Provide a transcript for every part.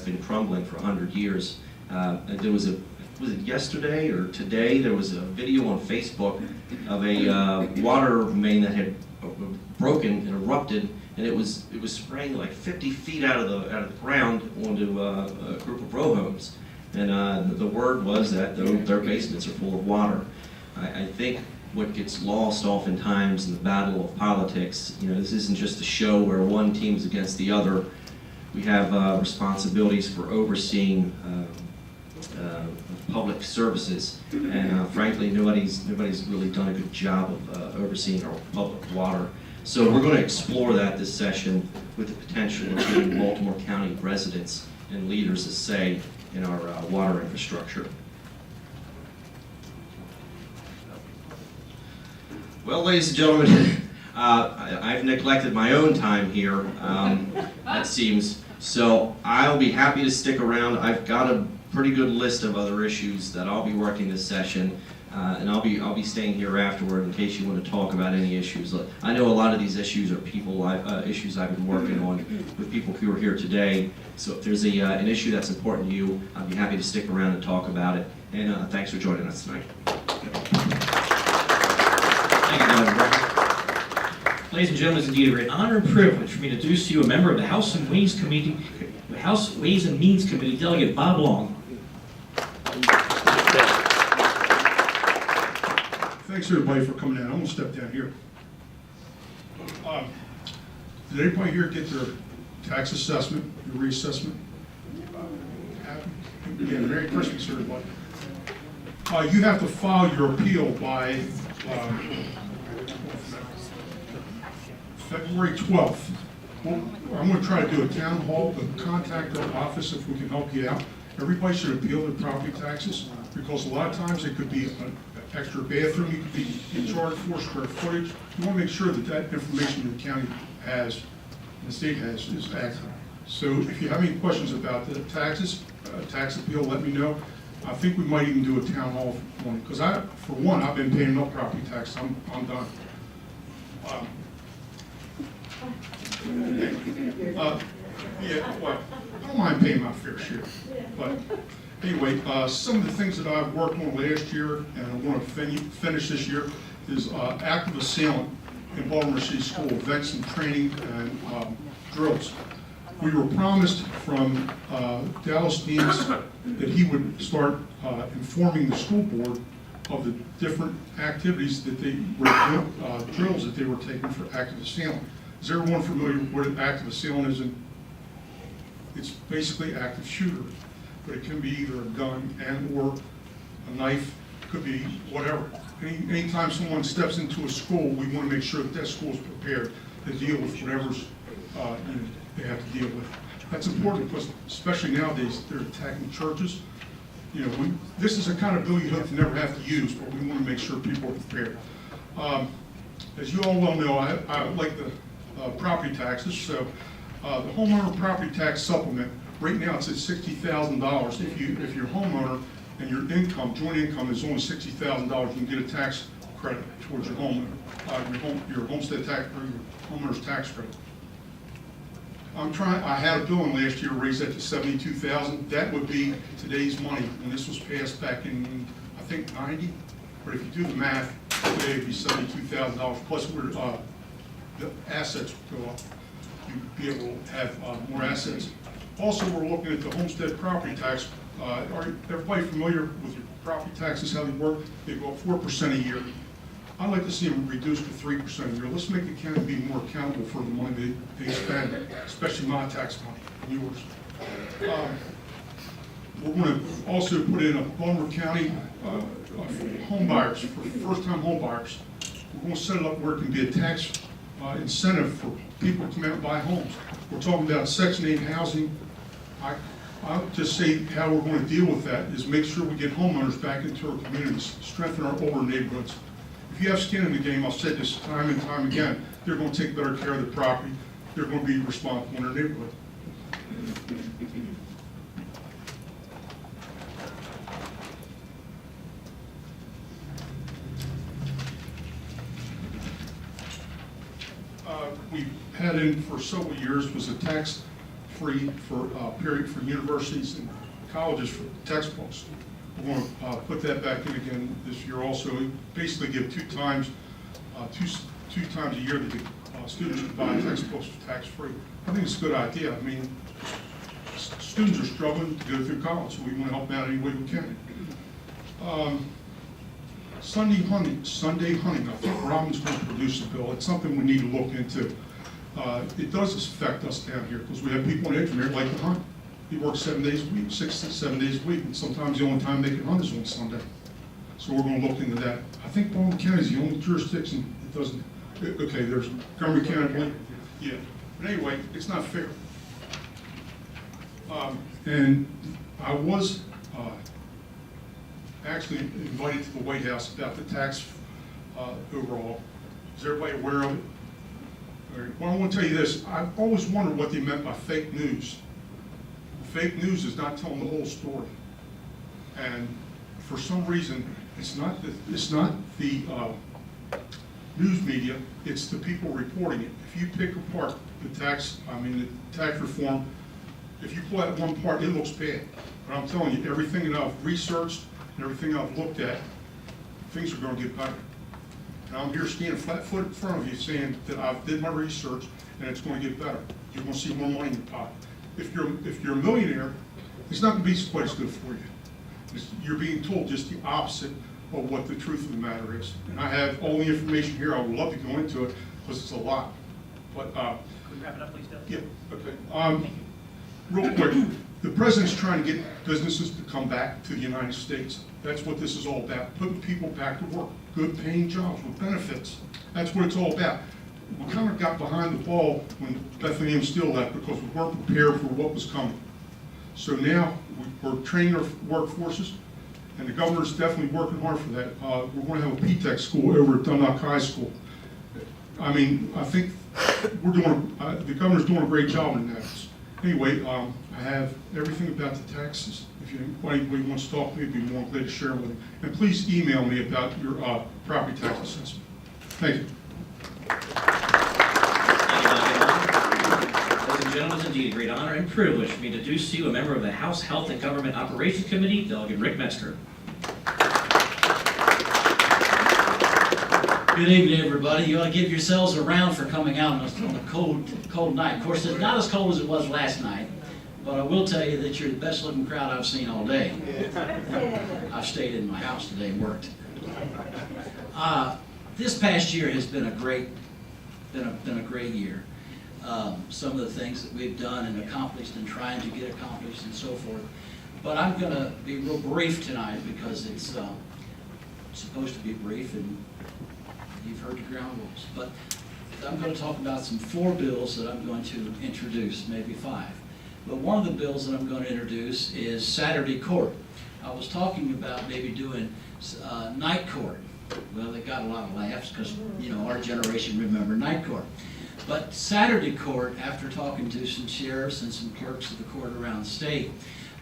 been crumbling for 100 years. And there was it yesterday or today, there was a video on Facebook of a water main that had broken and erupted, and it was spraying like 50 feet out of the ground onto a group of row homes. And the word was that their basements are full of water. I think what gets lost oftentimes in the battle of politics, this isn't just a show where one team's against the other. We have responsibilities for overseeing public services, and frankly, nobody's really done a good job of overseeing our public water. So we're going to explore that this session with the potential of giving Baltimore County residents and leaders a say in our water infrastructure. Well, ladies and gentlemen, I've neglected my own time here, it seems, so I'll be happy to stick around. I've got a pretty good list of other issues that I'll be working this session, and I'll be staying here afterward in case you want to talk about any issues. I know a lot of these issues are issues I've been working on with people who are here today, so if there's an issue that's important to you, I'll be happy to stick around and talk about it, and thanks for joining us tonight. Ladies and gentlemen, it's indeed a great honor and privilege for me to introduce to you a member of the House and Ways Committee, the House Ways and Means Committee, Delegate Bob Long. Thanks everybody for coming in. I'm gonna step down here. Did everybody here get their tax assessment, your reassessment? Yeah, Merry Christmas, everybody. You have to file your appeal by February 12th. Well, I'm going to try to do a town hall, but contact our office if we can help you out. Everybody should appeal their property taxes because a lot of times it could be an extra bathroom, you could be charged for square footage. You want to make sure that that information the county has, the state has, is accurate. So if you have any questions about the taxes, tax appeal, let me know. I think we might even do a town hall for one, because for one, I've been paying enough property tax. I'm done. Yeah, well, I don't mind paying my fair share. But anyway, some of the things that I've worked on last year and I want to finish this year is active assailant in Baltimore City School, events and training and drills. We were promised from Dallas Deans that he would start informing the school board of the different activities that they were, drills that they were taking for active assailant. Is everyone familiar with what an active assailant is? It's basically active shooter, but it can be either a gun and or a knife, could be whatever. Anytime someone steps into a school, we want to make sure that that school is prepared to deal with whatever's they have to deal with. That's important because, especially nowadays, they're attacking churches. This is a kind of bill you hope to never have to use, but we want to make sure people are prepared. As you all well know, I like the property taxes, so the homeowner property tax supplement, right now it's at $60,000. If your homeowner and your income, joint income is only $60,000, you can get a tax credit towards your homeowner, your homestead tax or your homeowner's tax credit. I had a bill in last year, raised that to $72,000. That would be today's money, and this was passed back in, I think, 90. But if you do the math, today it'd be $72,000, plus the assets would go up. You'd be able to have more assets. Also, we're looking at the homestead property tax. Are everybody familiar with your property taxes, how they work? They go up 4% a year. I'd like to see them reduced to 3% a year. Let's make the county be more accountable for the money they spend, especially my tax money, and yours. We're going to also put in a Baltimore County home buyers, for first-time home buyers. We're going to set it up where it can be a tax incentive for people to come out and buy homes. We're talking about Section 8 housing. I'll just say how we're going to deal with that is make sure we get homeowners back into our communities, strengthen our older neighborhoods. If you have skin in the game, I've said this time and time again, they're going to take better care of their property. They're going to be responsible in their neighborhood. We had in for several years was a tax free for period for universities and colleges for textbooks. We're going to put that back in again this year also. We basically give two times a year that the students can buy textbooks tax-free. I think it's a good idea. I mean, students are struggling to go through college, so we want to help them out any way we can. Sunday hunting, I think Robin's going to produce a bill. It's something we need to look into. It does affect us down here because we have people in Edgemere that like to hunt. They work 7 days a week, 6 to 7 days a week, and sometimes the only time they can hunt is on Sunday. So we're going to look into that. I think Baldwin County is the only jurisdiction that doesn't. Okay, there's Montgomery County, yeah. But anyway, it's not fair. And I was actually invited to the White House about the tax overall. Is everybody aware of it? All right. Well, I want to tell you this. I've always wondered what they meant by fake news. Fake news is not telling the whole story. And for some reason, it's not the news media, it's the people reporting it. If you pick apart the tax reform, if you pull out one part, it looks bad. But I'm telling you, everything that I've researched and everything I've looked at, things are going to get better. And I'm here standing flat-footed in front of you saying that I've did my research and it's going to get better. You're going to see more money in your pocket. If you're a millionaire, it's not going to be quite as good for you. You're being told just the opposite of what the truth of the matter is. And I have all the information here. I would love to go into it because it's a lot. But Can we wrap it up, please, Dale? yeah, okay. Real quick, the president's trying to get businesses to come back to the United States. That's what this is all about, putting people back to work, good paying jobs with benefits. That's what it's all about. We kind of got behind the ball when Bethany M. Steele left because we weren't prepared for what was coming. So now we're training our workforces, and the governor's definitely working hard for that. We're going to have a P-TECH school over at Dunlop High School. I mean, I think we're doing, the governor's doing a great job in that. Anyway, I have everything about the taxes. If anybody wants to talk to me, I'd be more glad to share with you. And please email me about your property tax assessment. Thank you. Ladies and gentlemen, it's indeed a great honor and privilege for me to introduce to you a member of the House Health and Government Operations Committee, Delegate Rick Metzger. Good evening, everybody. You ought to give yourselves a round for coming out on a cold night. Of course, it's not as cold as it was last night, but I will tell you that you're the best looking crowd I've seen all day. I've stayed in my house today and worked. This past year has been a great year. Some of the things that we've done and accomplished and trying to get accomplished and so forth. But I'm going to be real brief tonight because it's supposed to be brief and you've heard the ground rules. But I'm going to talk about 4 bills that I'm going to introduce, maybe 5. But one of the bills that I'm going to introduce is Saturday court. I was talking about maybe doing night court. Well, they got a lot of laughs because, you know, our generation remember night court. But Saturday court, after talking to some sheriffs and some clerks of the court around the state,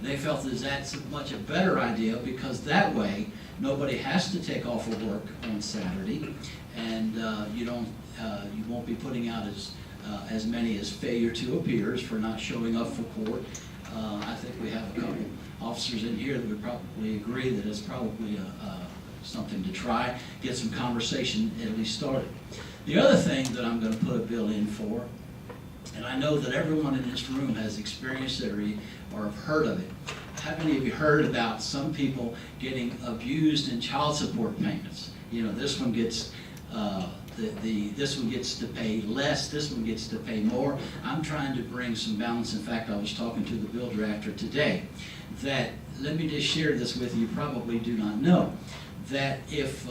they felt that that's much a better idea because that way nobody has to take off of work on Saturday, and you won't be putting out as many as failure to appears for not showing up for court. I think we have a couple officers in here that would probably agree that it's probably something to try, get some conversation at least started. The other thing that I'm going to put a bill in for, and I know that everyone in this room has experienced it or have heard of it. How many of you heard about some people getting abused in child support payments? You know, this one gets this one gets to pay less, this one gets to pay more. I'm trying to bring some balance. In fact, I was talking to the bill drafter today that, let me just share this with you, you probably do not know, that if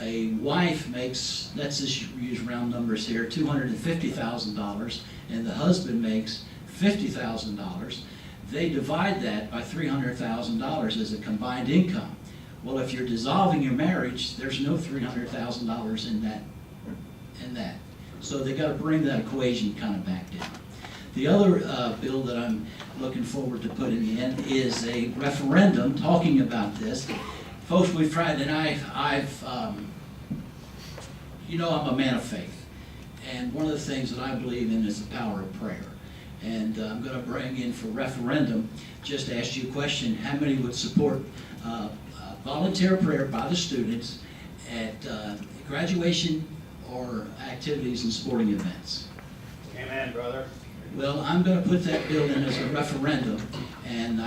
a wife makes, let's just use round numbers here, $250,000, and the husband makes $50,000, they divide that by $300,000 as a combined income. Well, if you're dissolving your marriage, there's no $300,000 in that. So they got to bring that equation kind of back down. The other bill that I'm looking forward to putting in is a referendum talking about this. Folks, we've tried, and you know, I'm a man of faith. And one of the things that I believe in is the power of prayer. And I'm going to bring in for referendum, just ask you a question, how many would support volunteer prayer by the students at graduation or activities and sporting events? Amen, brother. Well, I'm going to put that bill in as a referendum, and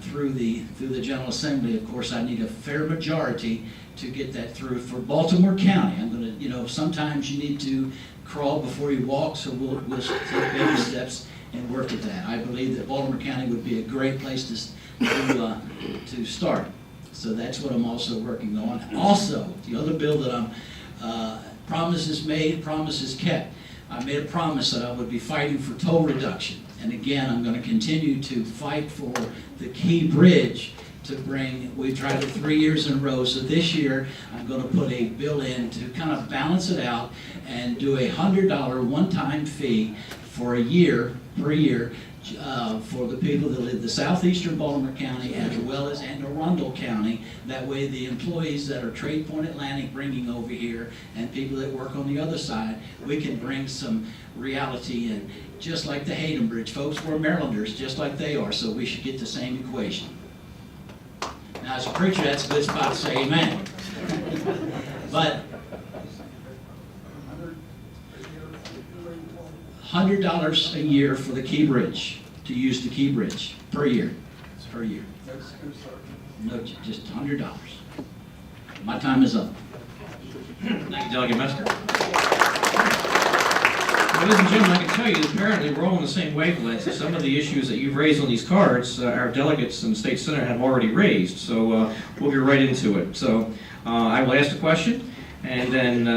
through the General Assembly, of course, I need a fair majority to get that through for Baltimore County. I'm going to, sometimes you need to crawl before you walk, so we'll take baby steps and work at that. I believe that Baltimore County would be a great place to start. So that's what I'm also working on. Also, the other bill that I'm, promises made, promises kept. I made a promise that I would be fighting for toll reduction. And again, I'm going to continue to fight for the Key Bridge to bring, we've tried it 3 years in a row, so this year I'm going to put a bill in to kind of balance it out and do a $100 one-time fee for a year, per year, for the people that live the southeastern Baltimore County as well as Anne Arundel County. That way the employees that are Trade Point Atlantic bringing over here and people that work on the other side, we can bring some reality in. Just like the Hayden Bridge, folks, we're Marylanders just like they are, so we should get the same equation. Now as a preacher, that's a good spot to say amen. But $100 a year for the Key Bridge, to use the Key Bridge, per year. It's per year. No, just $100. My time is up. Thank you, Delegate Metzger. Ladies and gentlemen, I can tell you, apparently we're all on the same wavelength. So some of the issues that you've raised on these cards, our delegates in the State Senate have already raised, so we'll get right into it. So I will ask the question, and then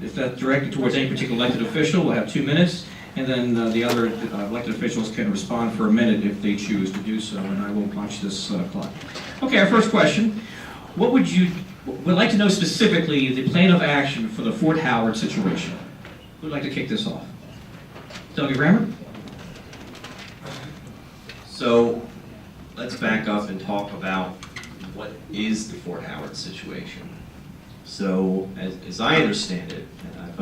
if that's directed towards any particular elected official, we'll have 2 minutes, and then the other elected officials can respond for a minute if they choose to do so, and I will punch this clock. Okay, our first question. We'd like to know specifically the plan of action for the Fort Howard situation. Who'd like to kick this off? Delegate Rammer? So let's back up and talk about what is the Fort Howard situation. So as I understand it, and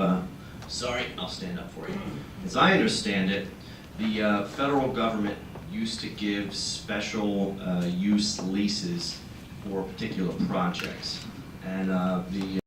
I'll stand up for you. As I understand it, the federal government used to give special use leases for particular projects. And the